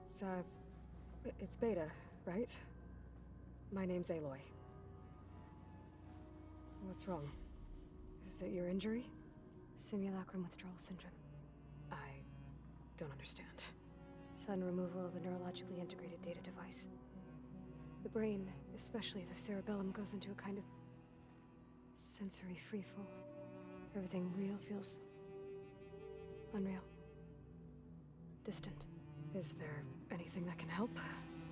It's Beta, right? My name's Aloy. What's wrong? Is it your injury? Simulacrum withdrawal syndrome. I don't understand. Sudden removal of a neurologically integrated data device. The brain, especially the cerebellum, goes into a kind of sensory freefall. Everything real feels unreal. Distant. Is there anything that can help?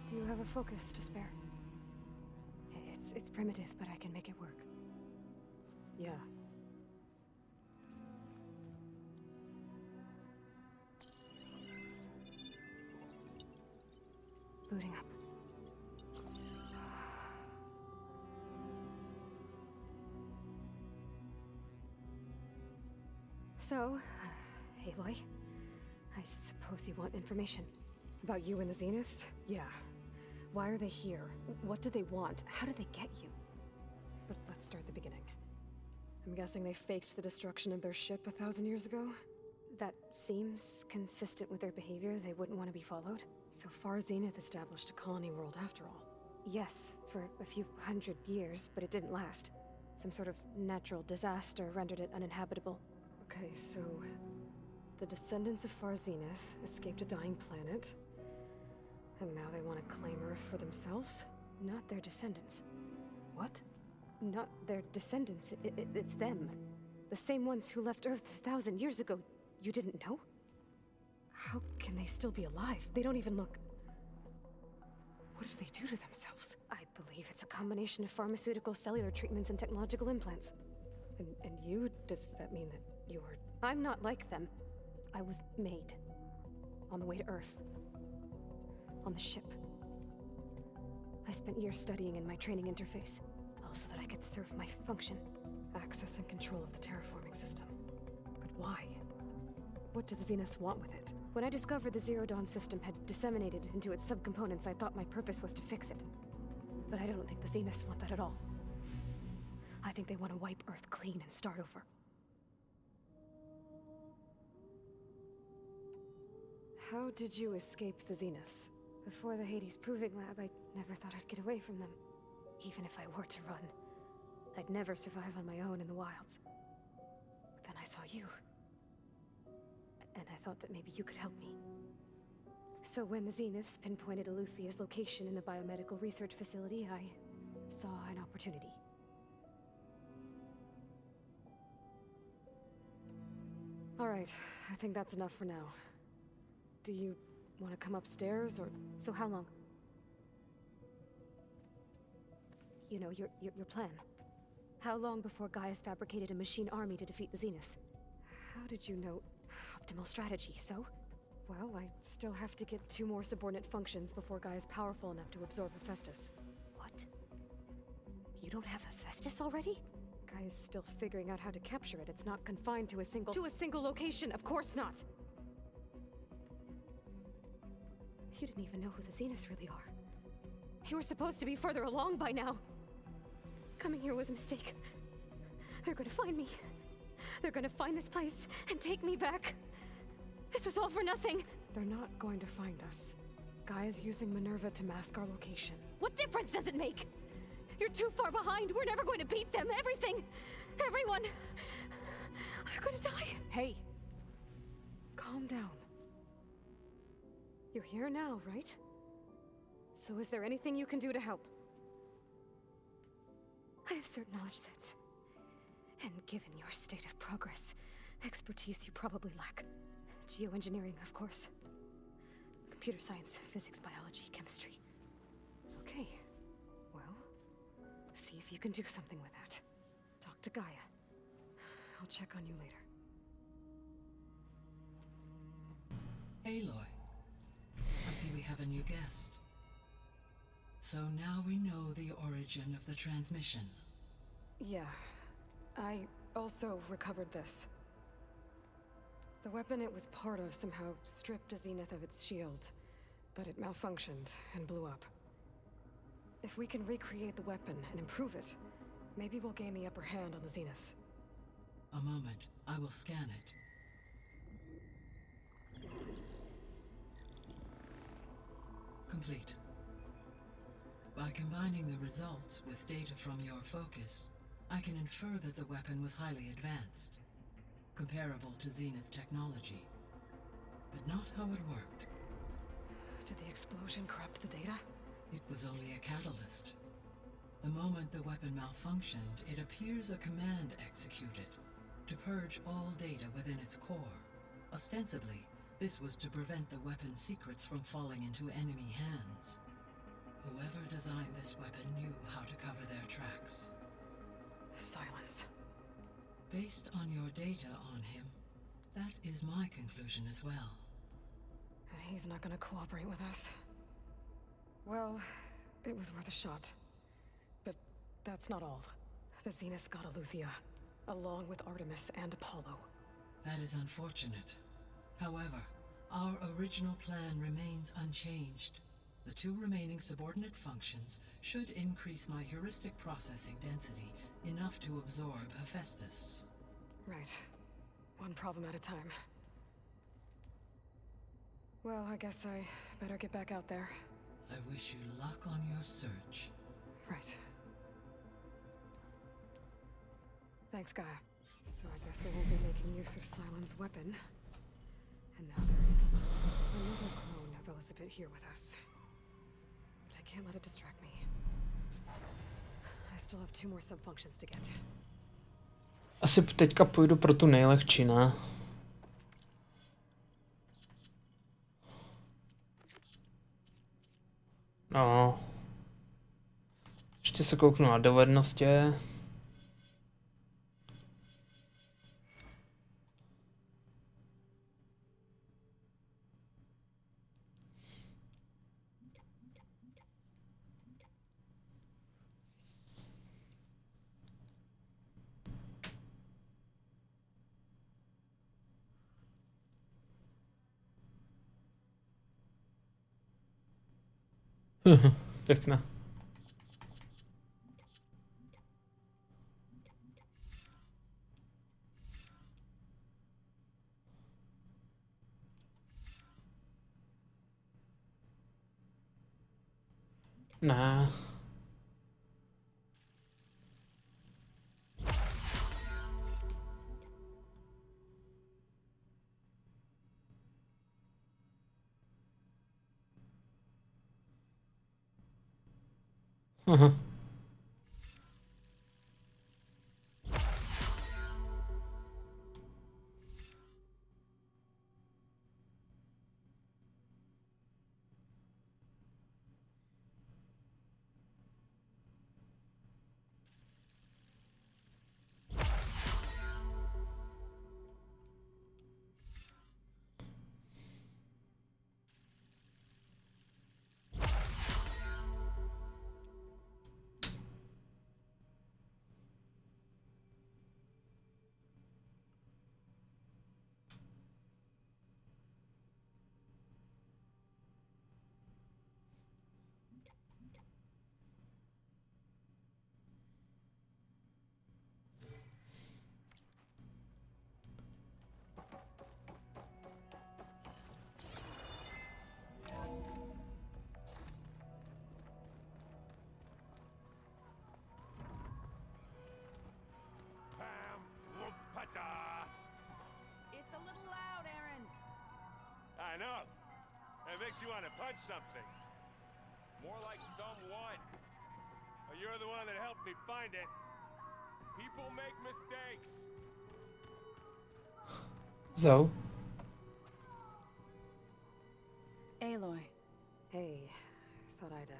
Do you have a focus to spare? It's primitive, but I can make it work. Yeah. Booting up. So, Aloy, I suppose you want information. About you and the Zeniths? Yeah. Why are they here? What do they want? How did they get you? But let's start at the beginning. I'm guessing they faked the destruction of their ship 1,000 years ago? That seems consistent with their behavior. They wouldn't want to be followed. So far, Zenith established a colony world after all. Yes, for a few hundred years, but it didn't last. Some sort of natural disaster rendered it uninhabitable. Okay, so the descendants of Far Zenith escaped a dying planet, and now they want to claim Earth for themselves? Not their descendants. What? Not their descendants. It's them. The same ones who left Earth 1,000 years ago. You didn't know? How can they still be alive? They don't even look... What did they do to themselves? I believe it's a combination of pharmaceutical, cellular treatments, and technological implants. And you? Does that mean that you're... I'm not like them. I was made. On the way to Earth. On the ship. I spent years studying in my training interface, all so that I could serve my function. Access and control of the terraforming system. But why? What do the Zeniths want with it? When I discovered the Zero Dawn system had disseminated into its subcomponents, I thought my purpose was to fix it. But I don't think the Zeniths want that at all. I think they want to wipe Earth clean and start over. How did you escape the Zeniths? Before the Hades Proving Lab, I never thought I'd get away from them. Even if I were to run, I'd never survive on my own in the wilds. But then I saw you. And I thought that maybe you could help me. So when the Zeniths pinpointed Eluthia's location in the biomedical research facility, I saw an opportunity. All right, I think that's enough for now. Do you want to come upstairs, or... So how long? You know, your plan. How long before Gaia's fabricated a machine army to defeat the Zeniths? How did you know? Optimal strategy, so? Well, I still have to get 2 more subordinate functions before Gaia's powerful enough to absorb Hephaestus. What? You don't have Hephaestus already? Gaia's still figuring out how to capture it. It's not confined to a single... To a single location, of course not! You didn't even know who the Zeniths really are. You were supposed to be further along by now. Coming here was a mistake. They're gonna find me. They're gonna find this place and take me back. This was all for nothing. They're not going to find us. Gaia's using Minerva to mask our location. What difference does it make? You're too far behind. We're never going to beat them. Everything, everyone, they're gonna die. Hey, calm down. You're here now, right? So is there anything you can do to help? I have certain knowledge sets. And given your state of progress, expertise you probably lack. Geoengineering, of course. Computer science, physics, biology, chemistry. Okay. Well, see if you can do something with that. Talk to Gaia. I'll check on you later. Aloy, I see we have a new guest. So now we know the origin of the transmission. Yeah. I also recovered this. The weapon it was part of somehow stripped a Zenith of its shield, but it malfunctioned and blew up. If we can recreate the weapon and improve it, maybe we'll gain the upper hand on the Zeniths. A moment, I will scan it. complete. By combining the results with data from your focus, I can infer that the weapon was highly advanced, comparable to Zenith technology, but not how it worked. Did the explosion corrupt the data? It was only a catalyst. The moment the weapon malfunctioned, it appears a command executed to purge all data within its core. Ostensibly, this was to prevent the weapon's secrets from falling into enemy hands. Whoever designed this weapon knew how to cover their tracks. Silence. Based on your data on him, that is my conclusion as well. And he's not gonna cooperate with us. Well, it was worth a shot. But that's not all. The Zeniths got Aletheia, along with Artemis and Apollo. That is unfortunate. However, our original plan remains unchanged. The two remaining subordinate functions should increase my heuristic processing density enough to absorb Hephaestus. Right. One problem at a time. Well, I guess I better get back out there. I wish you luck on your search. Right. Thanks, Gaia. So I guess we won't be making use of Cylon's weapon. And now there is another clone of Elizabeth here with us. But I can't let it distract me. I still have 2 more subfunctions to get. Asi teďka půjdu pro tu nejlehčí, ne? No. Ještě se kouknu na dovednosti. Pěkné. Ne. Aha. It's a little loud, Aaron. I know. It makes you want to punch something. More like someone. You're the one that helped me find it. People make mistakes. So. Aloy, Hey, thought I'd,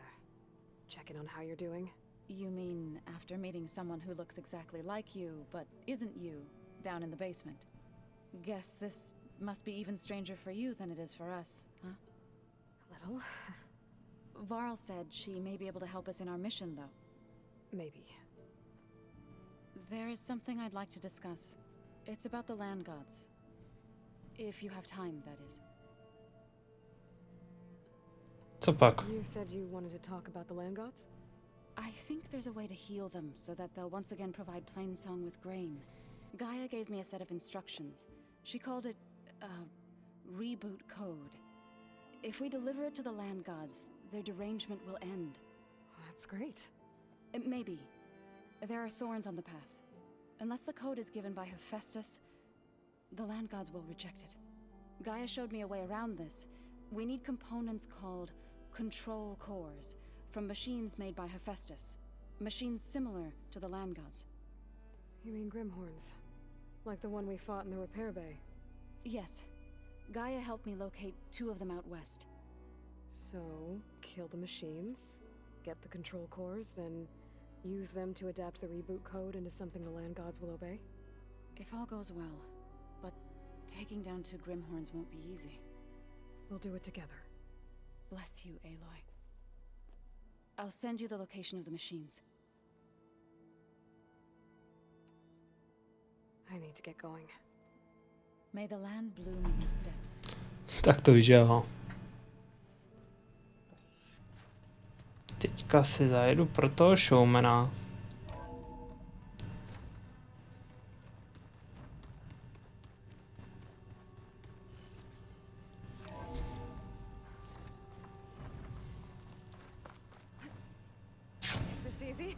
check in on how you're doing. you mean after meeting someone who looks exactly like you, but isn't you, down in the basement? Guess this must be even stranger for you than it is for us, huh? Little? Varl said she may be able to help us in our mission, though. Maybe. There is something I'd like to discuss. It's about the land gods. If you have time, that is. Co pak? You said you wanted to talk about the land gods? I think there's a way to heal them so that they'll once again provide Plainsong with grain. Gaia gave me a set of instructions. She called it, reboot code. If we deliver it to the land gods, their derangement will end. That's great. Maybe. There are thorns on the path. Unless the code is given by Hephaestus, the land gods will reject it. Gaia showed me a way around this. We need components called control cores from machines made by Hephaestus. Machines similar to the land gods. You mean Grimhorns? Like the one we fought in the repair bay? Yes. Gaia helped me locate 2 of them out west. So, kill the machines, get the control cores, then use them to adapt the reboot code into something the land gods will obey? If all goes well. But taking down 2 Grimhorns won't be easy. We'll do it together. Bless you, Aloy. I'll send you the location of the machines. I need to get going. May the land bloom in your steps. Tak to vyžel. Teďka si zajedu pro toho showmana. Is this easy?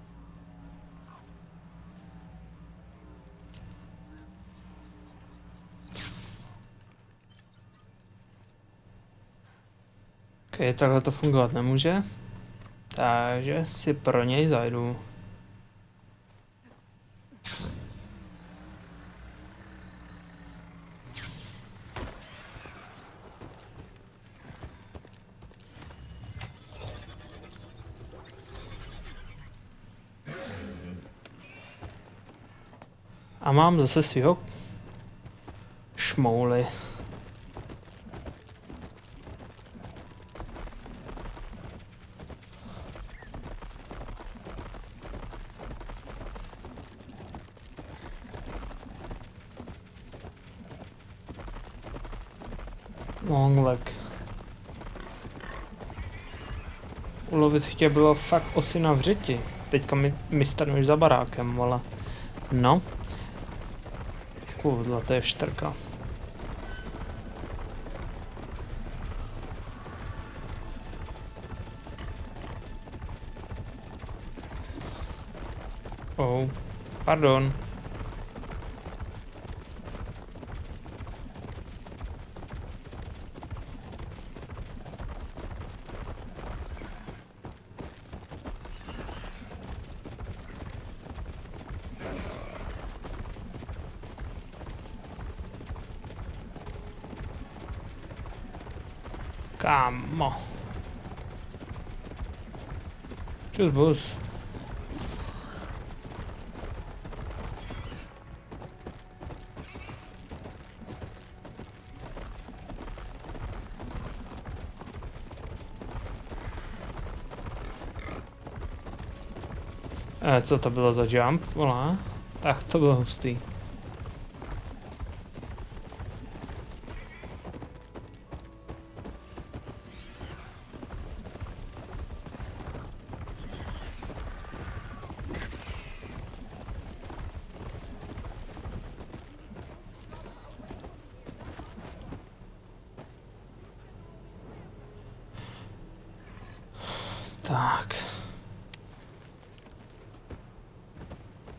Ok, takhle to fungovat nemůže. Takže si pro něj zajdu. A mám zase svýho šmouly. Monglek. Ulovit chtě bylo fakt osina v řeti. Teďka mi stanuješ za barákem, ale no. Kudla, to je štrka. Oh, pardon. Kámo. Čus bus. Co to bylo za jump, volá? Tak to bylo hustý. Tak.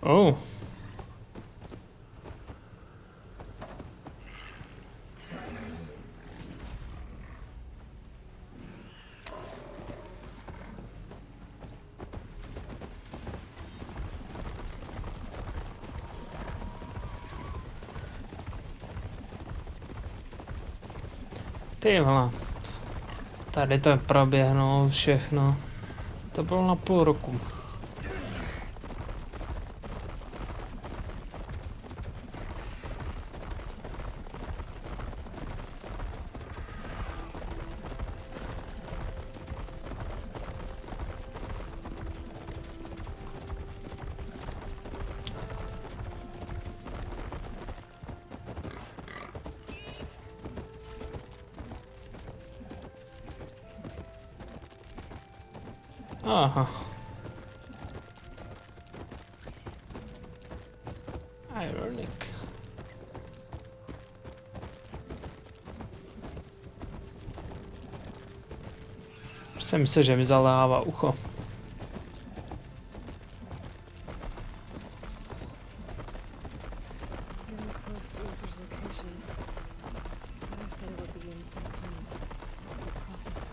Oh. Ty vole. Tady to proběhlo všechno. To bylo na půl roku. Aha. Ironic. Jsem myslel, že mi zaléhává ucho. Getting close to Uther's location. I said it would be in some kind of physical processor.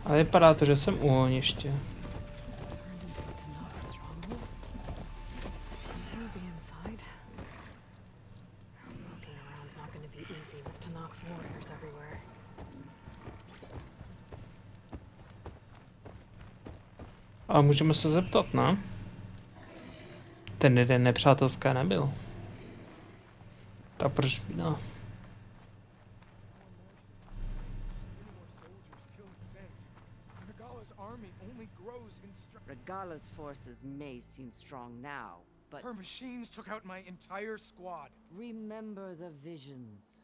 Ale vypadá to, že jsem u ohniště. Turned into a Tanakh stronghold. Uther be inside. Walking around's not going to be easy with Tanakh's warriors everywhere. Ale můžeme se zeptat, ne? Ten jeden nepřátelské nebyl. Tak proč by no? Regala's forces may seem strong now, but Her machines took out my entire squad. remember the visions.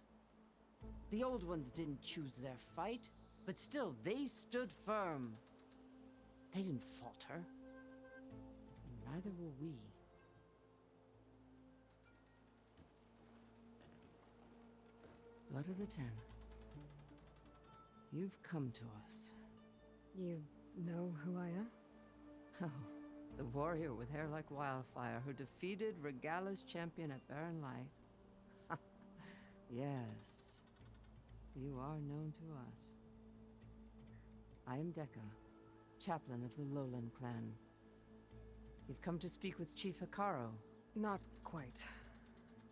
The old ones didn't choose their fight, but still they stood firm. They didn't falter. And neither will we. Blood of the Ten. You've come to us. You know who I am? Oh, the warrior with hair like wildfire who defeated Regala's champion at Barren Light. Yes, you are known to us. I am Dekka, chaplain of the Lowland clan. You've come to speak with Chief Hekarro. Not quite.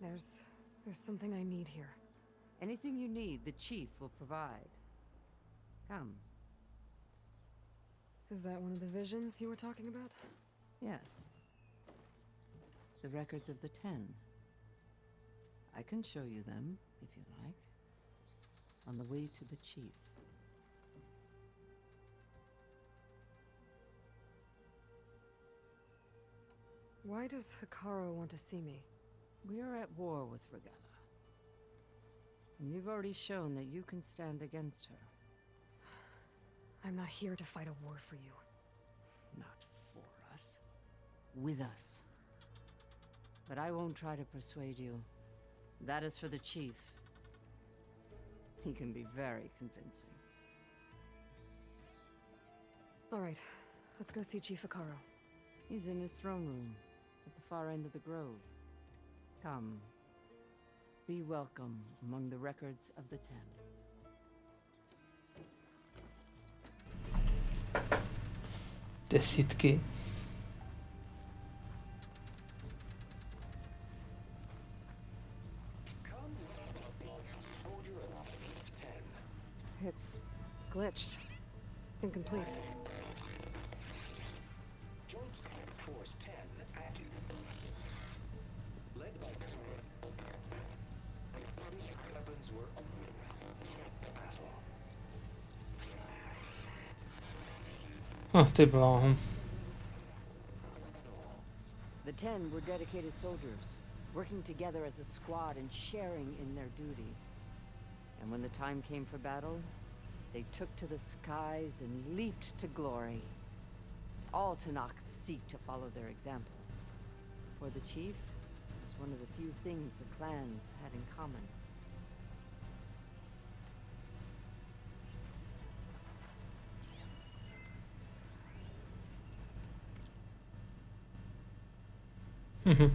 There's something I need here. Anything you need, the chief will provide. Come. Is that one of the visions you were talking about? Yes. The records of the 10. I can show you them, if you like. On the way to the chief. Why does Hekarro want to see me? We are at war with Regala. And you've already shown that you can stand against her. I'm not here to fight a war for you. Not for us. With us. But I won't try to persuade you. That is for the chief. He can be very convincing. All right, let's go see Chief Hekarro. He's in his throne room, at the far end of the grove. Come. Be welcome among the records of the 10. Desítky. It's glitched. Incomplete. Oh, ty bláho. The 10 were dedicated soldiers, working together as a squad and sharing in their duty. And when the time came for battle, they took to the skies and leaped to glory. All Tanakh seek to follow their example. For the chief, it was one of the few things the clans had in common. Mhm.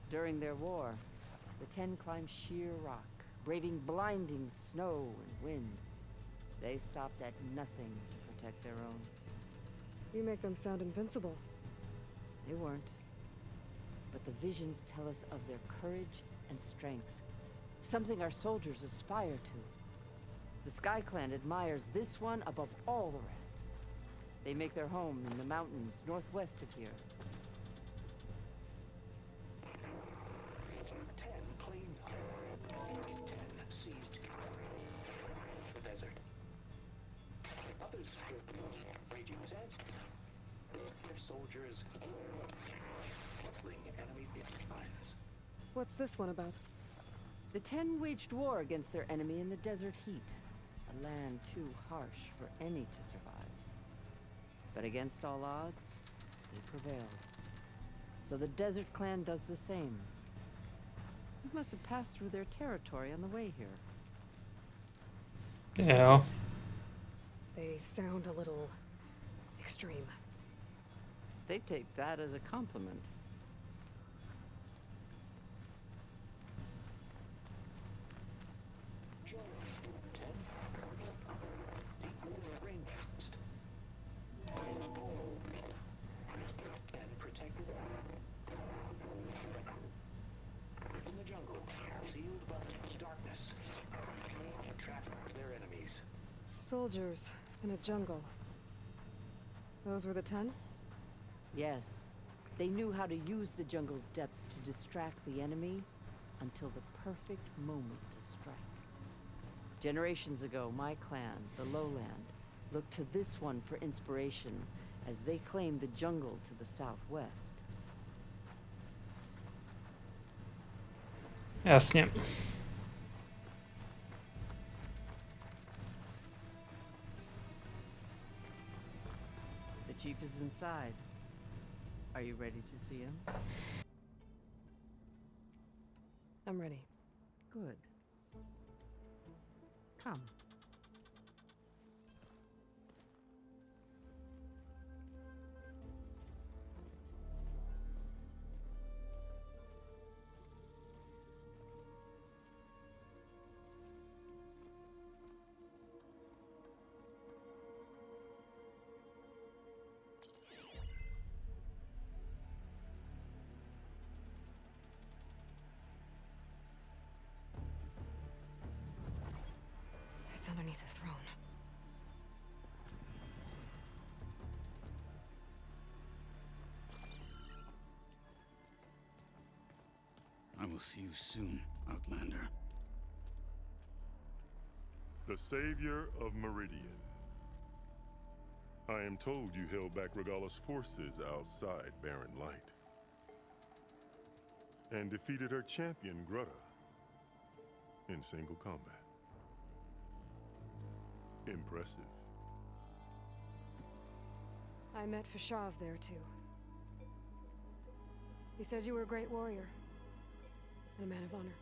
During their war, the 10 climbed sheer rock, braving blinding snow and wind. They stopped at nothing to protect their own. You make them sound invincible. They weren't. But the visions tell us of their courage and strength. Something our soldiers aspire to. The Sky Clan admires this one above all the rest. They make their home in the mountains northwest of here. 10 cleaned up. 10 soldiers enemy lines. What's this one about? The 10 waged war against their enemy in the desert heat. A land too harsh for any to survive. But against all odds, they prevailed. So the desert clan does the same. You must have passed through their territory on the way here. Jo. They sound a little extreme. They take that as a compliment. And protected in the jungle, sealed but darkness. Trap their enemies. Soldiers in a jungle. Those were the 10? Yes, they knew how to use the jungle's depths to distract the enemy until the perfect moment to strike. Generations ago, my clan, the Lowland, looked to this one for inspiration as they claimed the jungle to the southwest. Jasně. The chief is inside. Are you ready to see him? I'm ready. Good. Come. It's underneath the throne. I will see you soon, Outlander. The savior of Meridian. I am told you held back Regalla's forces outside Barren Light. And defeated her champion, Grutta, in single combat. Impressive. I met Fashav there too. He said you were a great warrior. And a man of honor.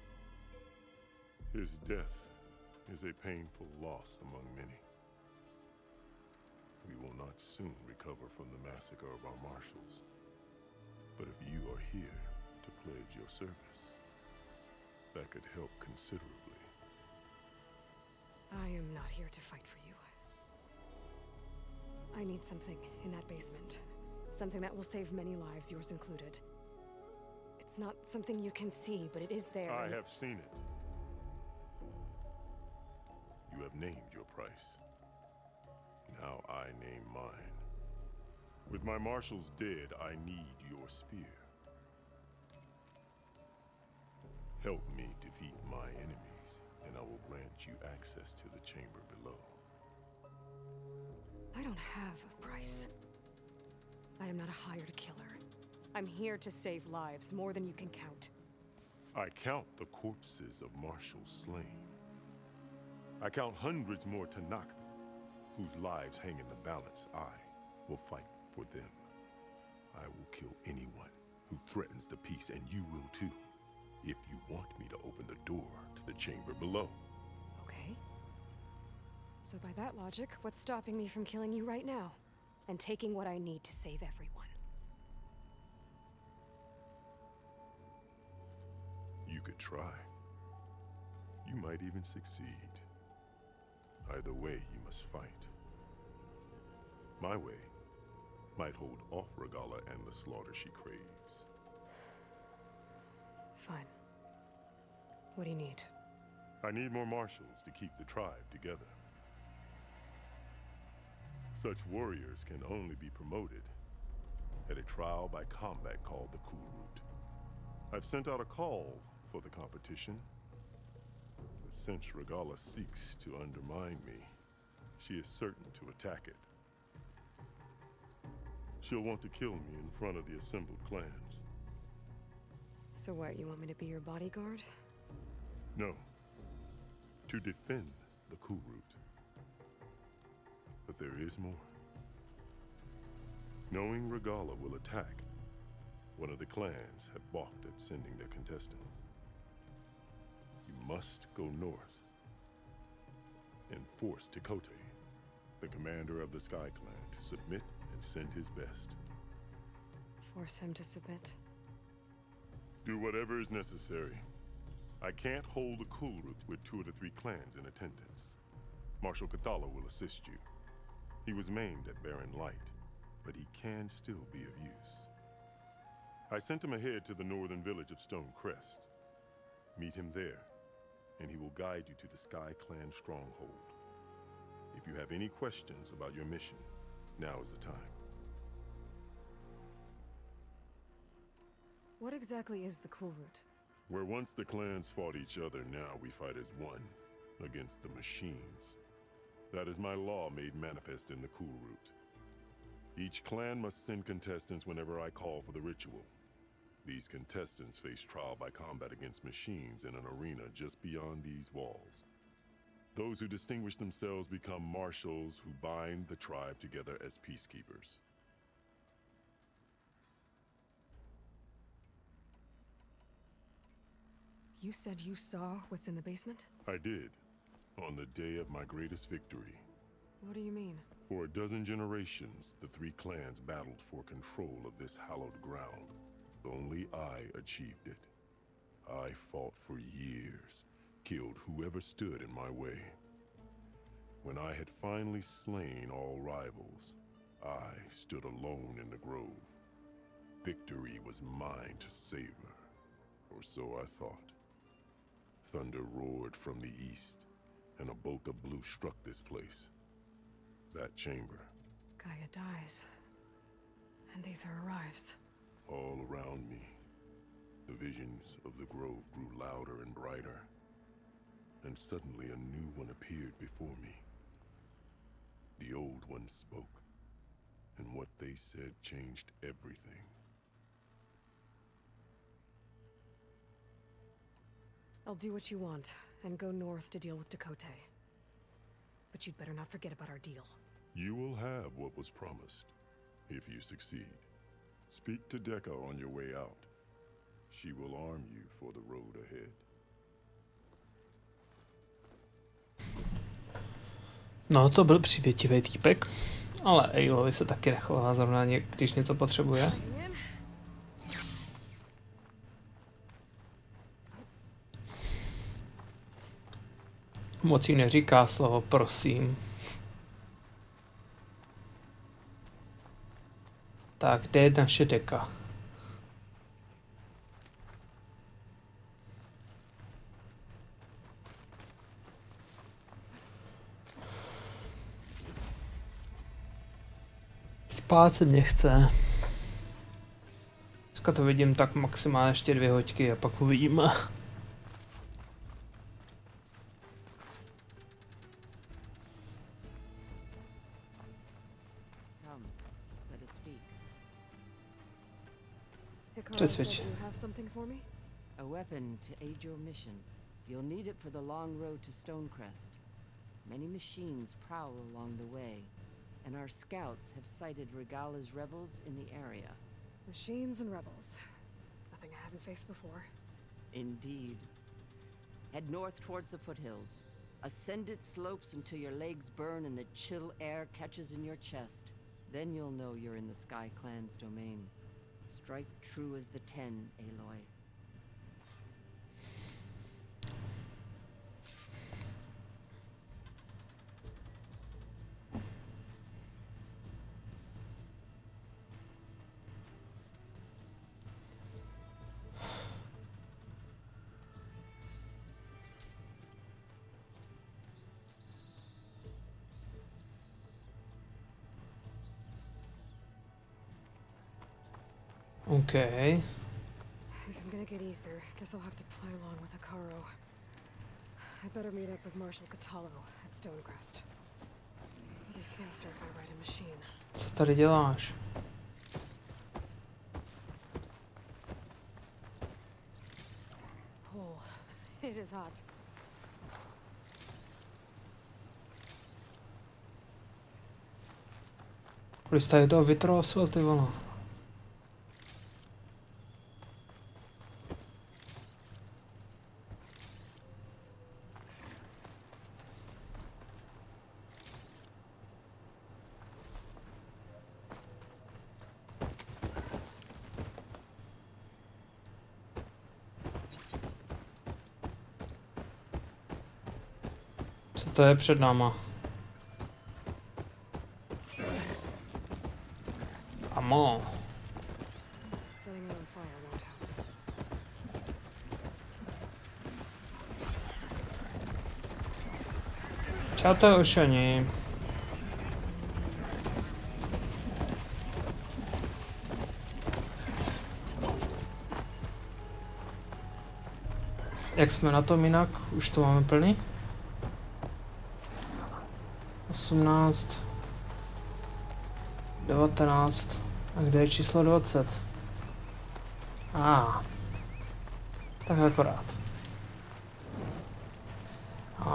His death is a painful loss among many. We will not soon recover from the massacre of our marshals. But if you are here to pledge your service, that could help considerably. I am not here to fight for you. I need something in that basement. Something that will save many lives, yours included. It's not something you can see, but it is there. I have seen it. You have named your price. Now I name mine. With my marshals dead, I need your spear. Help me defeat my enemies, and I will grant you access to the chamber below. I don't have a price. I am not a hired killer. I'm here to save lives, more than you can count. I count the corpses of marshals slain. I count hundreds more to knock them, whose lives hang in the balance. I will fight for them. I will kill anyone who threatens the peace, and you will too, if you want me to open the door to the chamber below. Okay. So by that logic, what's stopping me from killing you right now? And taking what I need to save everyone? You could try. You might even succeed. Either way, you must fight. My way might hold off Regalla and the slaughter she craves. Fine. What do you need? I need more marshals to keep the tribe together. Such warriors can only be promoted at a trial by combat called the Cool Route. I've sent out a call for the competition. But since Regalla seeks to undermine me, she is certain to attack it. She'll want to kill me in front of the assembled clans. So what, you want me to be your bodyguard? No. To defend the Cool Route. But there is more. Knowing Regala will attack, one of the clans had balked at sending their contestants. You must go north and force Tekote, the commander of the Sky Clan, to submit and send his best. Force him to submit? Do whatever is necessary. I can't hold the Cool Route with 2 of the 3 clans in attendance. Marshal Kathala will assist you. He was maimed at Barren Light, but he can still be of use. I sent him ahead to the northern village of Stone Crest. Meet him there, and he will guide you to the Sky Clan stronghold. If you have any questions about your mission, now is the time. What exactly is the Cool Route? Where once the clans fought each other, now we fight as one, against the machines. That is my law made manifest in the Cool Route. Each clan must send contestants whenever I call for the ritual. These contestants face trial by combat against machines in an arena just beyond these walls. Those who distinguish themselves become marshals who bind the tribe together as peacekeepers. You said you saw what's in the basement? I did, on the day of my greatest victory. What do you mean? For a dozen generations, the 3 clans battled for control of this hallowed ground. Only I achieved it. I fought for years, killed whoever stood in my way. When I had finally slain all rivals, I stood alone in the grove. Victory was mine to savor, or so I thought. Thunder roared from the east, and a bolt of blue struck this place. That chamber. Gaia dies, and Aether arrives. All around me, the visions of the grove grew louder and brighter, and suddenly a new one appeared before me. The old one spoke, and what they said changed everything. I'll do what you want, and go north to deal with Tekote. But you'd better not forget about our deal. You will have what was promised, if you succeed. Speak to Decca on your way out. She will arm you for the road ahead. No, to byl přívětivý týpek, ale Aloy se taky nechovala zrovna, když něco potřebuje. Moc jí neříká slovo prosím. Tak, kde je naše Decca? Spát se mě chce. Dneska to vidím tak maximálně ještě 2 hoďky a pak uvidíme. Přesvědč. A weapon to aid your mission. You'll need it for the long road to Stonecrest. Many machines prowl along the way, and our scouts have sighted Regala's rebels in the area. Machines and rebels. Nothing I haven't faced before. Indeed. Head north towards the foothills. Ascend its slopes until your legs burn and the chill air catches in your chest. Then you'll know you're in the Sky Clan's domain. Strike true as the 10, Aloy. Okay. If I'm gonna get Aether, guess I'll have to play along with Hekarro. I better meet up with Marshal Katalo at Stonecrest. It'll be faster if I ride a machine. Co tady děláš? hole. It is hot. Když tady toho vytrosil, ty vole. Co to je před náma? Amo. Setting it on fire won't help. Čau, to je ošení. Jak jsme na tom jinak? Už to máme plný? 18 19 a kde je číslo 20? Tak akorát.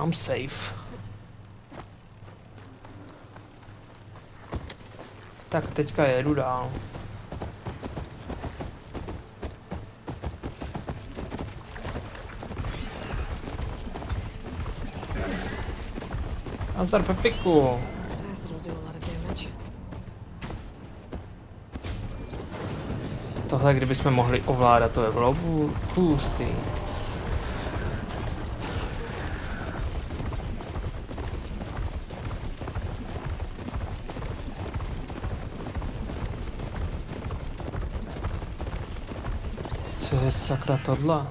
I'm safe. Tak teďka jedu dál. Nazdar, Pepiku. Acid'll do a lot of damage. Tohle, kdybychom mohli ovládat, to je bylo hustý. Co je sakra tohle?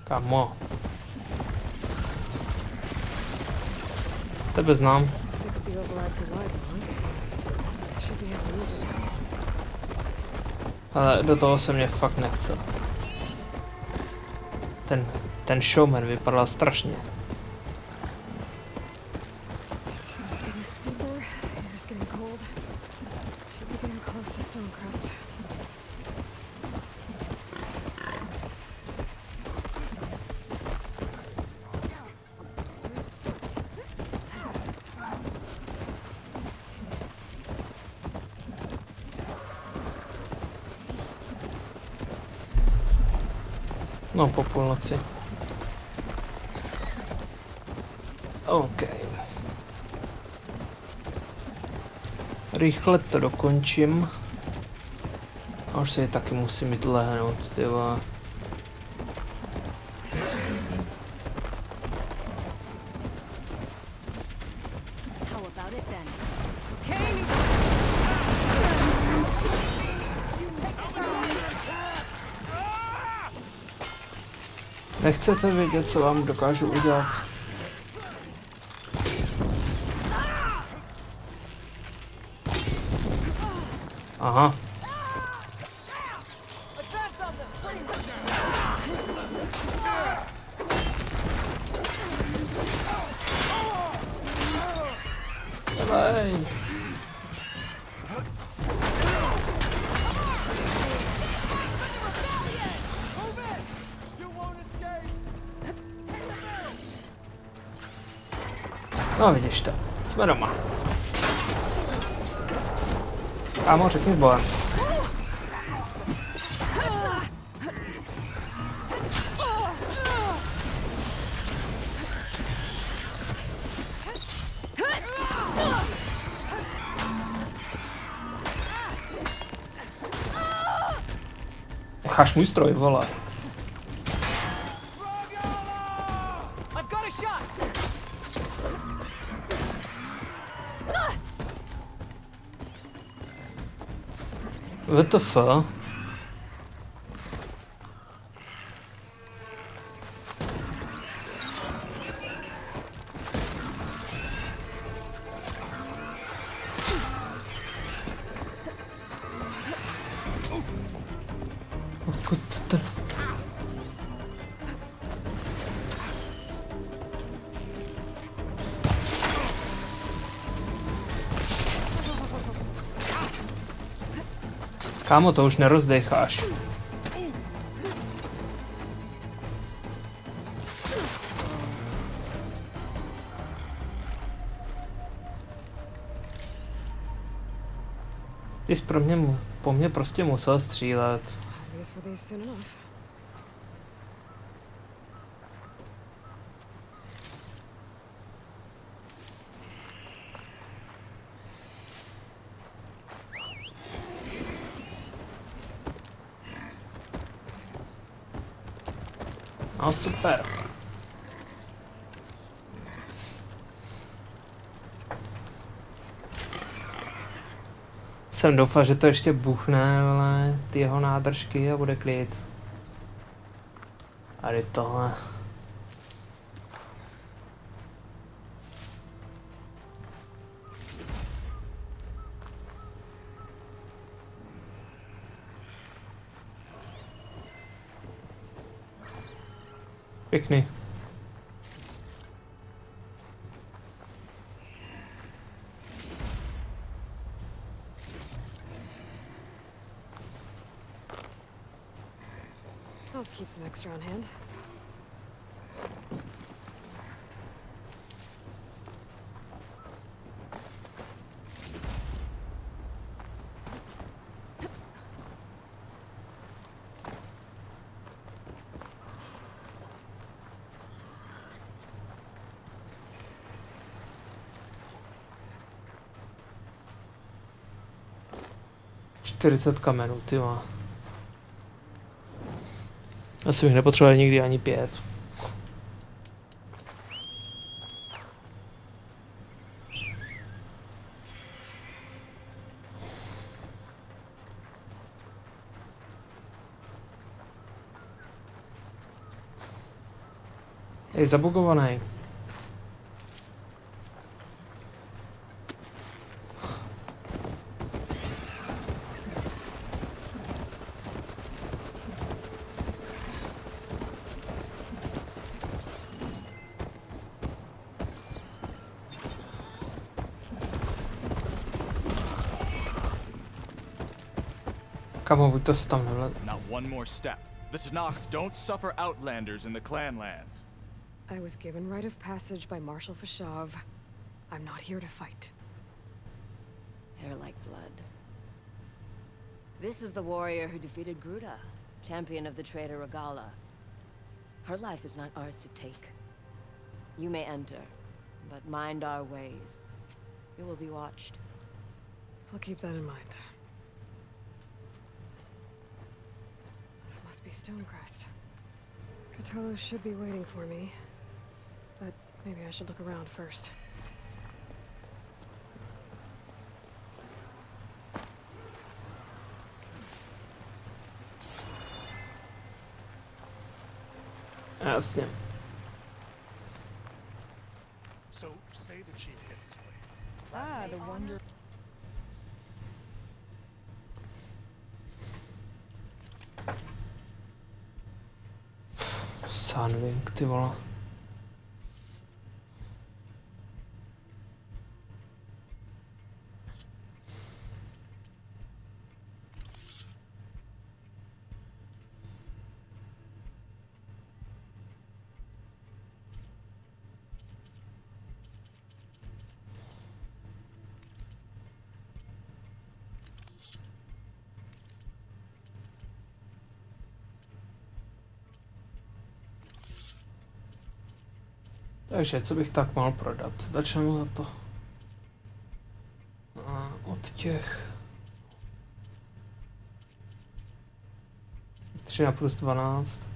Kamo. Tebe znám. Fix the override for wireless. Should be able to use it. Ale do toho se mě fakt nechce. Ten showman vypadal strašně. It's getting steeper. Air's getting cold. Should be getting close to Stonecrest. No, po půlnoci. OK. Rychle to dokončím. A už si taky musím jít lehnout, ty vole. How about it then? Nechcete vědět, co vám dokážu udělat? Aha. Давай. No vidíš to, jsme doma. Kámo, řekni s Bohem. Necháš můj stroj, vole. What the fuck? Odkud to? Kámo, to už nerozdecháš. Ty jsi po mně prostě musel střílet. No super. Jsem doufal, že to ještě buchne, ale ty jeho nádržky a bude klid. A je tohle. Pěkný. I'll keep some extra on hand. Čtyřicet kamenů, ty má. Asi bych nepotřeboval nikdy ani 5. Je zabugovaný. Kamo, buď to se tam nevled. Not one more step. The Tanakh don't suffer outlanders in the clan lands. I was given right of passage by Marshal Fashav. I'm not here to fight. Hair like blood. This is the warrior who defeated Gruda, champion of the traitor Regala. Her life is not ours to take. You may enter, but mind our ways. You will be watched. I'll keep that in mind. This must be Stonecrest. Catello should be waiting for me, but maybe I should look around first. Jasně. So, say the chief gets his way. The wonder. Sunwing, ty vole. Takže, co bych tak mohl prodat? Začneme za to. A od těch 13+12.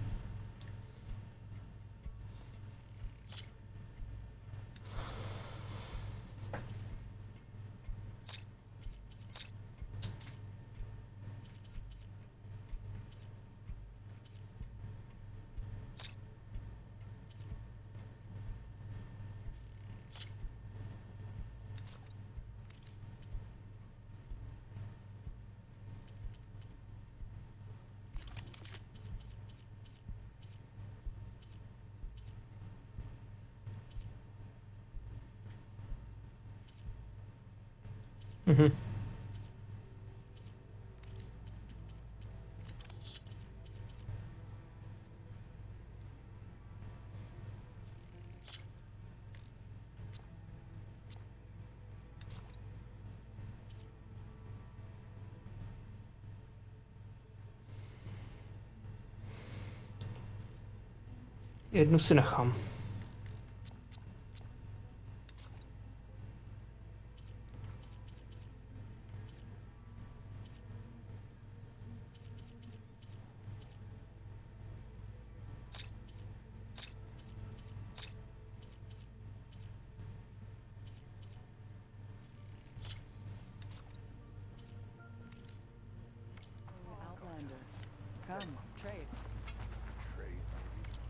Jednu si nechám.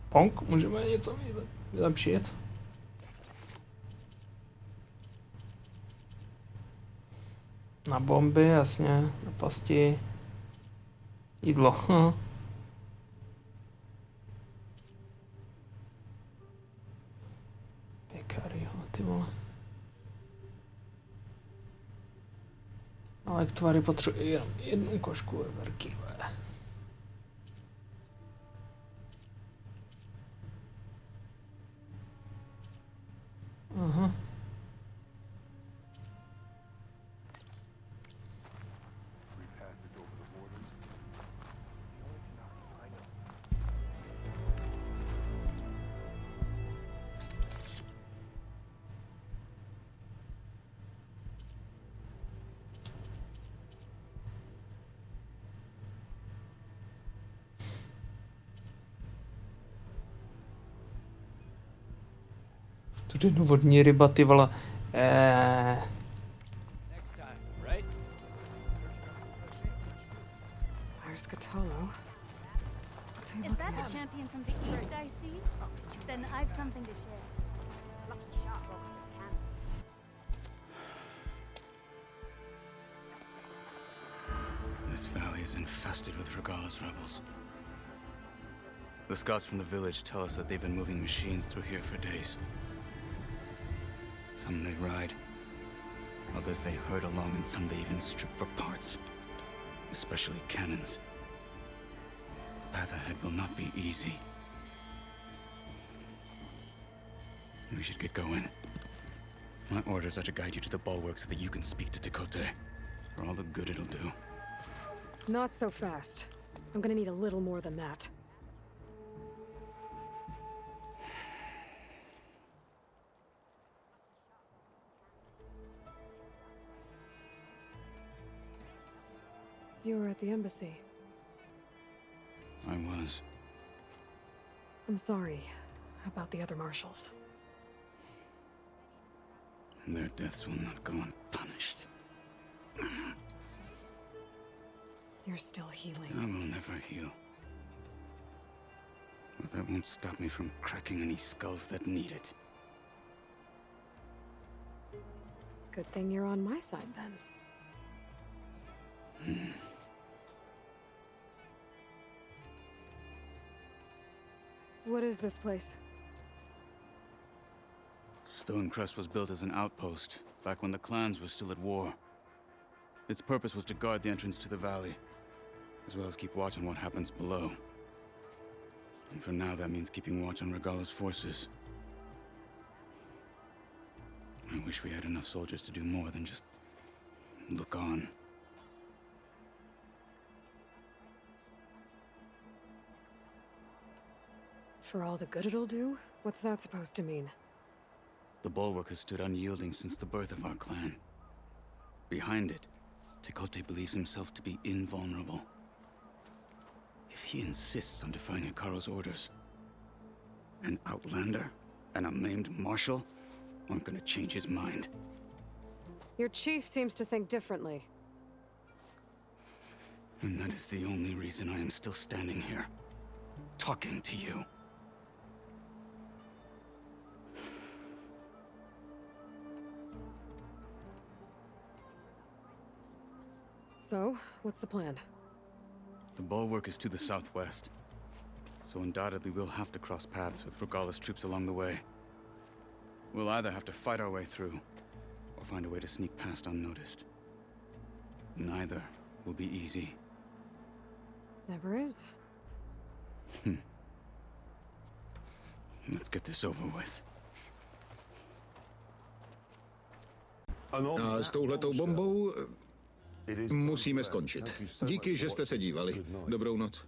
Pong, můžeme něco vylepšit? Na bomby, jasně, na pasti. Jídlo. Hekarro, ty vole. Ale k tvary potřebuji jenom jednu košku veverky. Aha. Studenovodní ryba, ty vole. Where's Katalo? Is that the champion from the east I see? Then I've something to share. Lucky shot broke off its hand. This valley is infested with Regalis rebels. The scouts from the village tell us that they've been moving machines through here for days. Some they ride, others they herd along, and some they even strip for parts, especially cannons. The path ahead will not be easy. We should get going. My orders are to guide you to the bulwark so that you can speak to Tekote, for all the good it'll do. Not so fast. I'm gonna need a little more than that. You were at the embassy. I was. I'm sorry about the other marshals. Their deaths will not go unpunished. You're still healing. I will never heal. But that won't stop me from cracking any skulls that need it. Good thing you're on my side then. What is this place? Stonecrest was built as an outpost back when the clans were still at war. Its purpose was to guard the entrance to the valley, as well as keep watch on what happens below. And for now, that means keeping watch on Regala's forces. I wish we had enough soldiers to do more than just look on. For all the good it'll do? What's that supposed to mean? The bulwark has stood unyielding since the birth of our clan. Behind it, Tekote believes himself to be invulnerable. If he insists on defying Hekarro's orders, an outlander and a maimed marshal aren't gonna change his mind. Your chief seems to think differently. And that is the only reason I am still standing here, talking to you. So, what's the plan? The bulwark is to the southwest, so undoubtedly we'll have to cross paths with Regala's troops along the way. We'll either have to fight our way through, or find a way to sneak past unnoticed. Neither will be easy. Never is. Let's get this over with. A s touhletou bombou musíme skončit. Díky, že jste se dívali. Dobrou noc.